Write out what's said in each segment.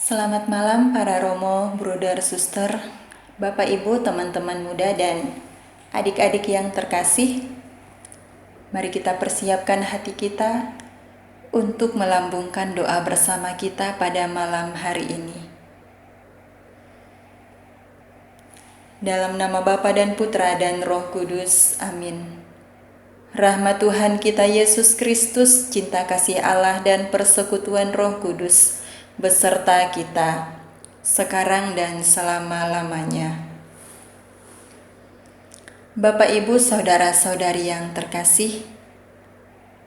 Selamat malam para Romo, Bruder, Suster, Bapak Ibu, teman-teman muda dan adik-adik yang terkasih. Mari kita persiapkan hati kita untuk melambungkan doa bersama kita pada malam hari ini. Dalam nama Bapa dan Putra dan Roh Kudus, amin. Rahmat Tuhan kita Yesus Kristus, cinta kasih Allah dan persekutuan Roh Kudus beserta kita sekarang dan selama-lamanya. Bapak, Ibu, saudara-saudari yang terkasih,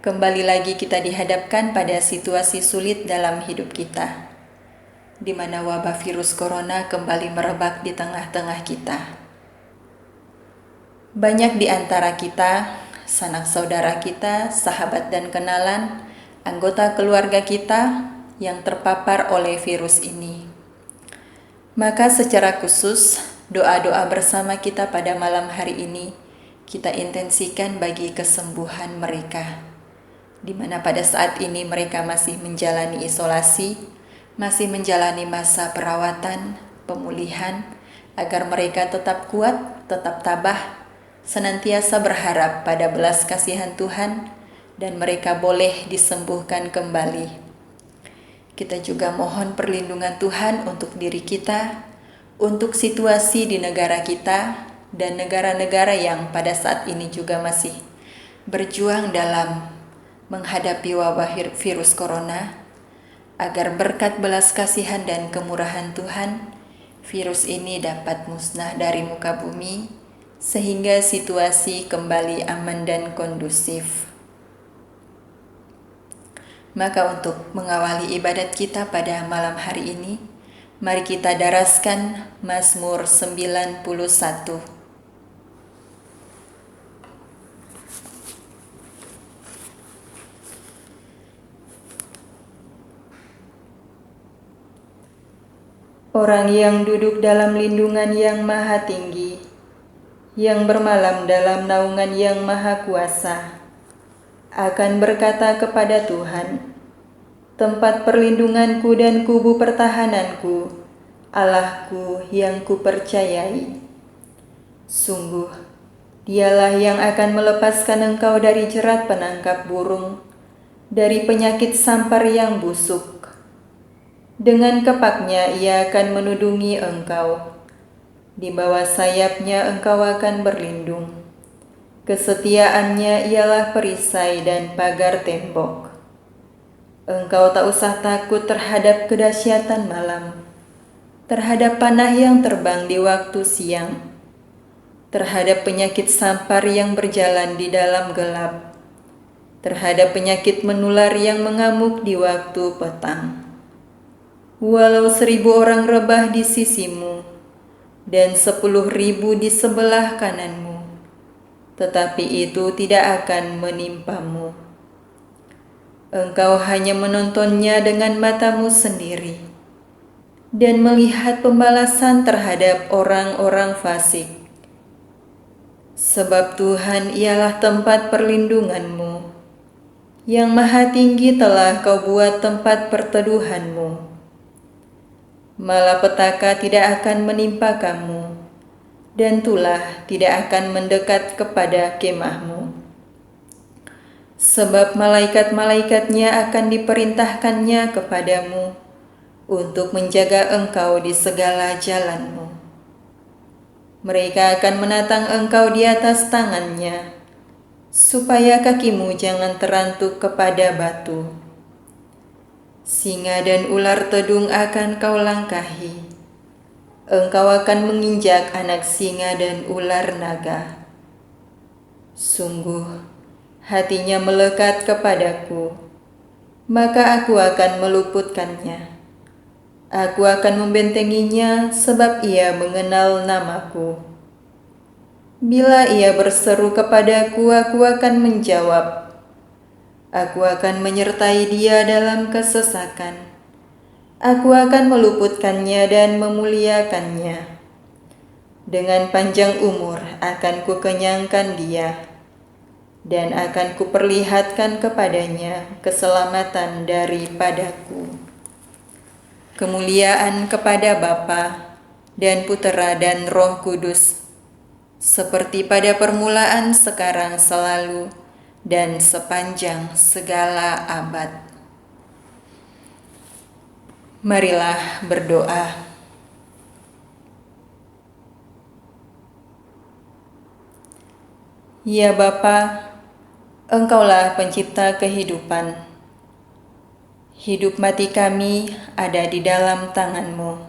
kembali lagi kita dihadapkan pada situasi sulit dalam hidup kita, di mana wabah virus corona kembali merebak di tengah-tengah kita. Banyak di antara kita, sanak saudara kita, sahabat dan kenalan, anggota keluarga kita yang terpapar oleh virus ini. Maka secara khusus, doa-doa bersama kita pada malam hari ini kita intensikan bagi kesembuhan mereka, di mana pada saat ini mereka masih menjalani isolasi, masih menjalani masa perawatan, pemulihan, agar mereka tetap kuat, tetap tabah, senantiasa berharap pada belas kasihan Tuhan, dan mereka boleh disembuhkan kembali. Kita juga mohon perlindungan Tuhan untuk diri kita, untuk situasi di negara kita, dan negara-negara yang pada saat ini juga masih berjuang dalam menghadapi wabah virus corona, agar berkat belas kasihan dan kemurahan Tuhan, virus ini dapat musnah dari muka bumi, sehingga situasi kembali aman dan kondusif. Maka untuk mengawali ibadat kita pada malam hari ini, mari kita daraskan Mazmur 91. Orang yang duduk dalam lindungan yang maha tinggi, yang bermalam dalam naungan yang maha kuasa, akan berkata kepada Tuhan, tempat perlindunganku dan kubu pertahananku, Allahku yang kupercayai. Sungguh, Dialah yang akan melepaskan engkau dari jerat penangkap burung, dari penyakit sampar yang busuk. Dengan kepaknya Ia akan menudungi engkau. Di bawah sayapnya engkau akan berlindung. Kesetiaannya ialah perisai dan pagar tembok. Engkau tak usah takut terhadap kedahsyatan malam, terhadap panah yang terbang di waktu siang, terhadap penyakit sampar yang berjalan di dalam gelap, terhadap penyakit menular yang mengamuk di waktu petang. Walau 1.000 orang rebah di sisimu dan 10.000 di sebelah kananmu, tetapi itu tidak akan menimpamu. Engkau hanya menontonnya dengan matamu sendiri dan melihat pembalasan terhadap orang-orang fasik. Sebab Tuhan ialah tempat perlindunganmu, yang maha tinggi telah kau buat tempat perteduhanmu. Malapetaka tidak akan menimpa kamu, dan tulah tidak akan mendekat kepada kemahmu. Sebab malaikat-malaikatnya akan diperintahkannya kepadamu untuk menjaga engkau di segala jalanmu. Mereka akan menatang engkau di atas tangannya, supaya kakimu jangan terantuk kepada batu. Singa dan ular tedung akan kau langkahi. Engkau akan menginjak anak singa dan ular naga. Sungguh, hatinya melekat kepadaku, maka aku akan meluputkannya. Aku akan membentenginya sebab ia mengenal namaku. Bila ia berseru kepadaku, aku akan menjawab. Aku akan menyertai dia dalam kesesakan. Aku akan meluputkannya dan memuliakannya. Dengan panjang umur akan kukenyangkan dia, dan akan kuperlihatkan kepadanya keselamatan daripadaku. kemuliaan kepada Bapa dan Putera dan Roh Kudus, seperti pada permulaan, sekarang, selalu, dan sepanjang segala abad. Marilah berdoa. Ya Bapa, Engkaulah pencipta kehidupan. Hidup mati kami ada di dalam tangan-Mu.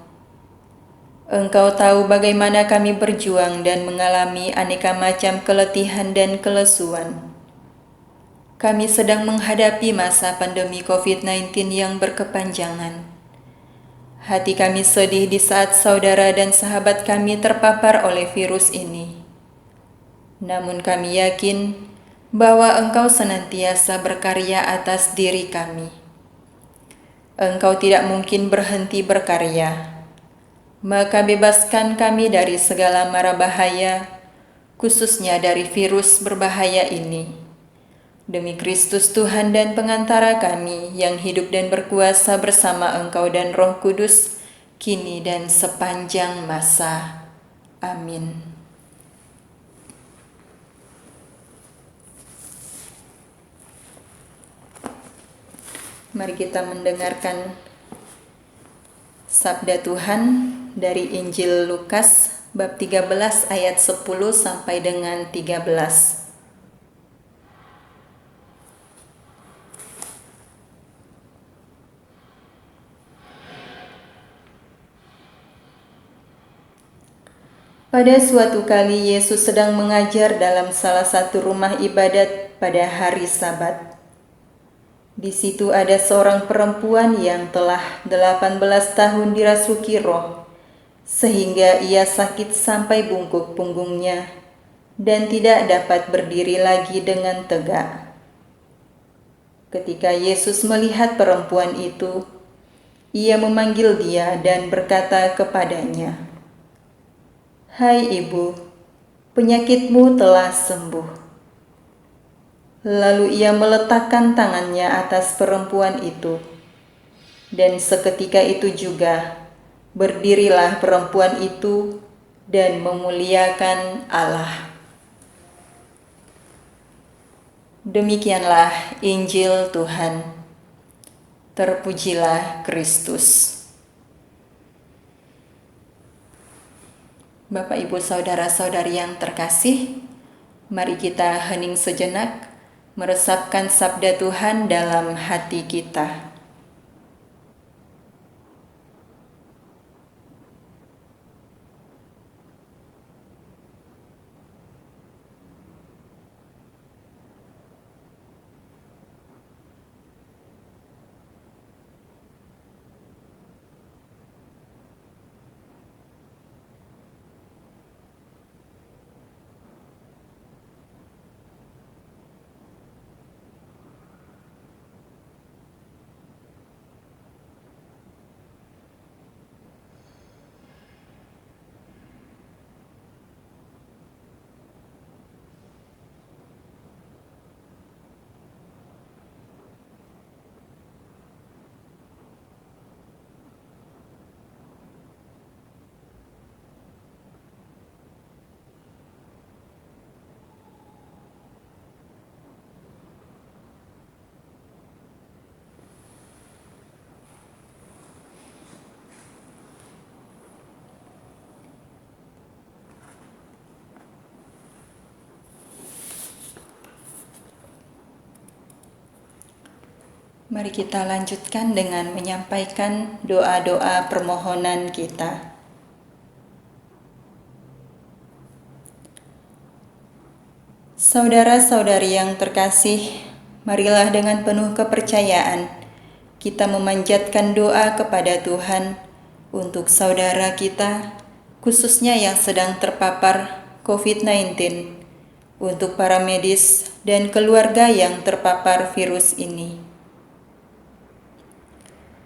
Engkau tahu bagaimana kami berjuang dan mengalami aneka macam keletihan dan kelesuan. Kami sedang menghadapi masa pandemi COVID-19 yang berkepanjangan. Hati kami sedih di saat saudara dan sahabat kami terpapar oleh virus ini. Namun kami yakin bahwa Engkau senantiasa berkarya atas diri kami. Engkau tidak mungkin berhenti berkarya. Maka bebaskan kami dari segala mara bahaya, khususnya dari virus berbahaya ini. Demi Kristus Tuhan dan pengantara kami yang hidup dan berkuasa bersama Engkau dan Roh Kudus, kini dan sepanjang masa. Amin. Mari kita mendengarkan sabda Tuhan dari Injil Lukas bab 13 ayat 10 sampai dengan 13. Pada suatu kali Yesus sedang mengajar dalam salah satu rumah ibadat pada hari Sabat. Di situ ada seorang perempuan yang telah 18 tahun dirasuki roh, sehingga ia sakit sampai bungkuk punggungnya dan tidak dapat berdiri lagi dengan tegak. Ketika Yesus melihat perempuan itu, ia memanggil dia dan berkata kepadanya, "Hai ibu, penyakitmu telah sembuh." Lalu ia meletakkan tangannya atas perempuan itu, dan seketika itu juga berdirilah perempuan itu dan memuliakan Allah. Demikianlah Injil Tuhan. Terpujilah Kristus. Bapak, Ibu, saudara-saudari yang terkasih, mari kita hening sejenak, meresapkan sabda Tuhan dalam hati kita. Mari kita lanjutkan dengan menyampaikan doa-doa permohonan kita. Saudara-saudari yang terkasih, marilah dengan penuh kepercayaan kita memanjatkan doa kepada Tuhan untuk saudara kita, khususnya yang sedang terpapar COVID-19, untuk para medis dan keluarga yang terpapar virus ini.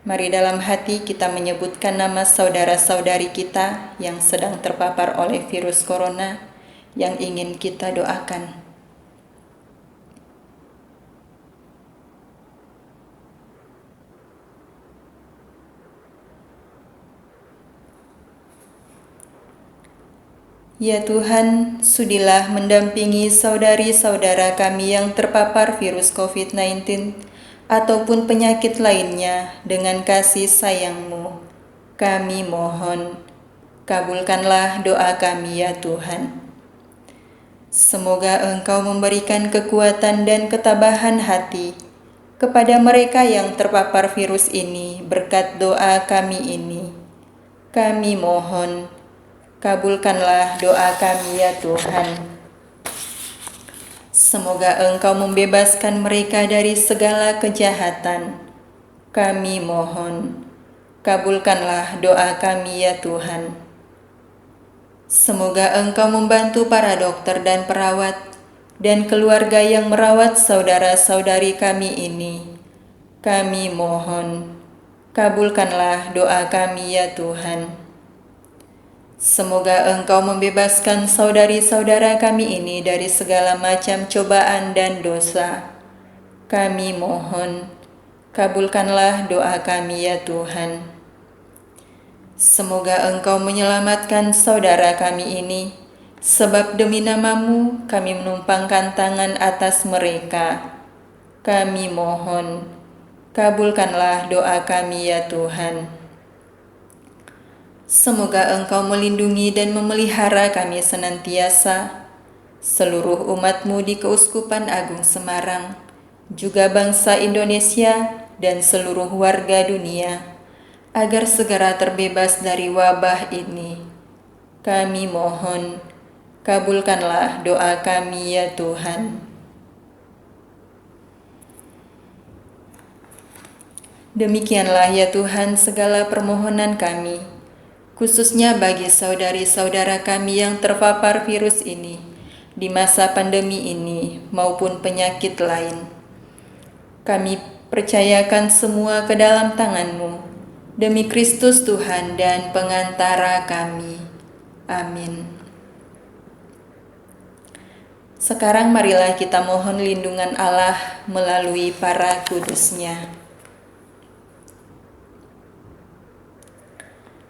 Mari dalam hati kita menyebutkan nama saudara-saudari kita yang sedang terpapar oleh virus corona yang ingin kita doakan. Ya Tuhan, sudilah mendampingi saudari-saudara kami yang terpapar virus COVID-19 ataupun penyakit lainnya dengan kasih sayang-Mu. Kami mohon, kabulkanlah doa kami ya Tuhan. Semoga Engkau memberikan kekuatan dan ketabahan hati kepada mereka yang terpapar virus ini berkat doa kami ini. Kami mohon, kabulkanlah doa kami ya Tuhan. Semoga Engkau membebaskan mereka dari segala kejahatan. Kami mohon, kabulkanlah doa kami ya Tuhan. Semoga Engkau membantu para dokter dan perawat dan keluarga yang merawat saudara-saudari kami ini. Kami mohon, kabulkanlah doa kami ya Tuhan. Semoga Engkau membebaskan saudari-saudara kami ini dari segala macam cobaan dan dosa. Kami mohon, kabulkanlah doa kami ya Tuhan. Semoga Engkau menyelamatkan saudara kami ini, sebab demi nama-Mu kami menumpangkan tangan atas mereka. Kami mohon, kabulkanlah doa kami ya Tuhan. Semoga Engkau melindungi dan memelihara kami senantiasa, seluruh umat-Mu di Keuskupan Agung Semarang, juga bangsa Indonesia dan seluruh warga dunia, agar segera terbebas dari wabah ini. Kami mohon, kabulkanlah doa kami ya Tuhan. Demikianlah ya Tuhan segala permohonan kami, khususnya bagi saudari-saudara kami yang terpapar virus ini di masa pandemi ini maupun penyakit lain. Kami percayakan semua ke dalam tangan-Mu, demi Kristus Tuhan dan pengantara kami. Amin. Sekarang marilah kita mohon lindungan Allah melalui para kudus-Nya.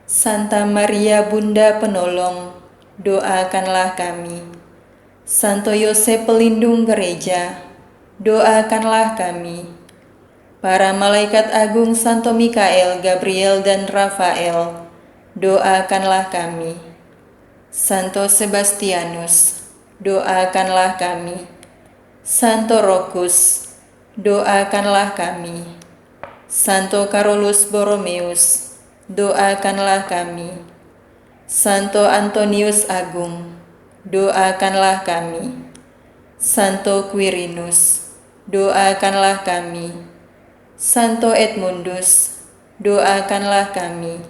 Santa Maria Bunda Penolong, doakanlah kami. Santo Yosef Pelindung Gereja, doakanlah kami. Para malaikat agung Santo Mikael, Gabriel, dan Rafael, doakanlah kami. Santo Sebastianus, doakanlah kami. Santo Rokus, doakanlah kami. Santo Carolus Borromeus, doakanlah kami. Santo Antonius Agung, doakanlah kami. Santo Quirinus, doakanlah kami. Santo Edmundus, doakanlah kami.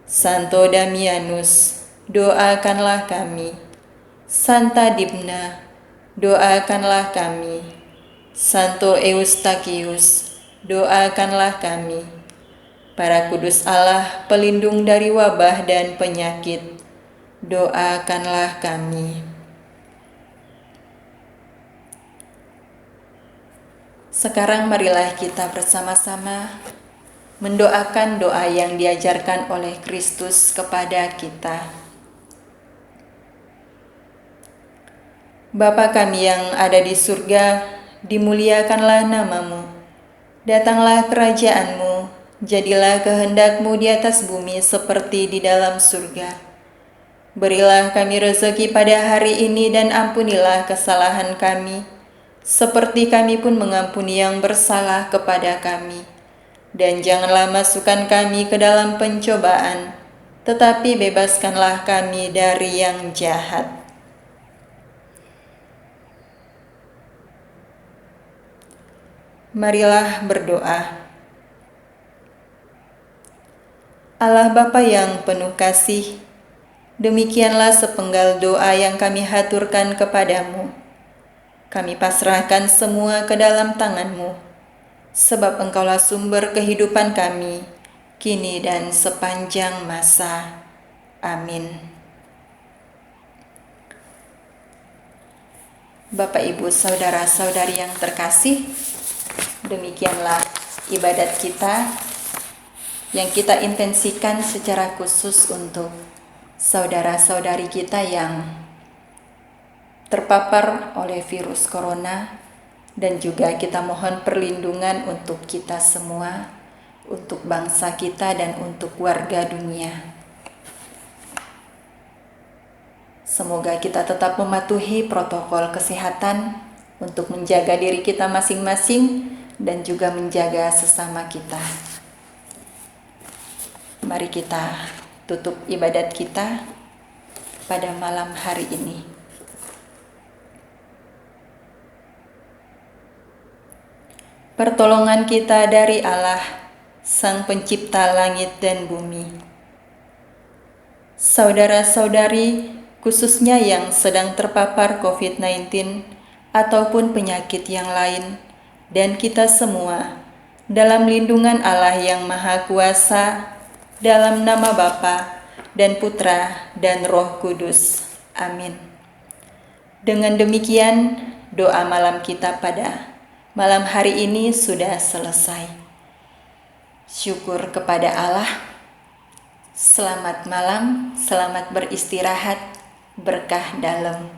Santo Damianus, doakanlah kami. Santa Dibna, doakanlah kami. Santo Eustachius, doakanlah kami. Para kudus Allah, pelindung dari wabah dan penyakit, doakanlah kami. Sekarang marilah kita bersama-sama mendoakan doa yang diajarkan oleh Kristus kepada kita. Bapa kami yang ada di surga, dimuliakanlah nama-Mu. Datanglah kerajaan-Mu, jadilah kehendak-Mu di atas bumi seperti di dalam surga. Berilah kami rezeki pada hari ini dan ampunilah kesalahan kami, seperti kami pun mengampuni yang bersalah kepada kami. Dan janganlah masukkan kami ke dalam pencobaan, tetapi bebaskanlah kami dari yang jahat. Marilah berdoa. Allah Bapa yang penuh kasih, demikianlah sepenggal doa yang kami haturkan kepadamu. Kami pasrahkan semua ke dalam tangan-Mu, sebab Engkaulah sumber kehidupan kami, kini dan sepanjang masa. Amin. Bapak, Ibu, Saudara-saudari yang terkasih, demikianlah ibadat kita yang kita intensikan secara khusus untuk saudara-saudari kita yang terpapar oleh virus corona, dan juga kita mohon perlindungan untuk kita semua, untuk bangsa kita dan untuk warga dunia. Semoga kita tetap mematuhi protokol kesehatan untuk menjaga diri kita masing-masing dan juga menjaga sesama kita. Mari kita tutup ibadat kita pada malam hari ini. Pertolongan kita dari Allah, Sang Pencipta langit dan bumi. Saudara-saudari, khususnya yang sedang terpapar COVID-19 ataupun penyakit yang lain, dan kita semua, dalam lindungan Allah yang Maha Kuasa, dalam nama Bapa dan Putra dan Roh Kudus. Amin. Dengan demikian, doa malam kita pada malam hari ini sudah selesai. Syukur kepada Allah. Selamat malam, selamat beristirahat, berkah dalam.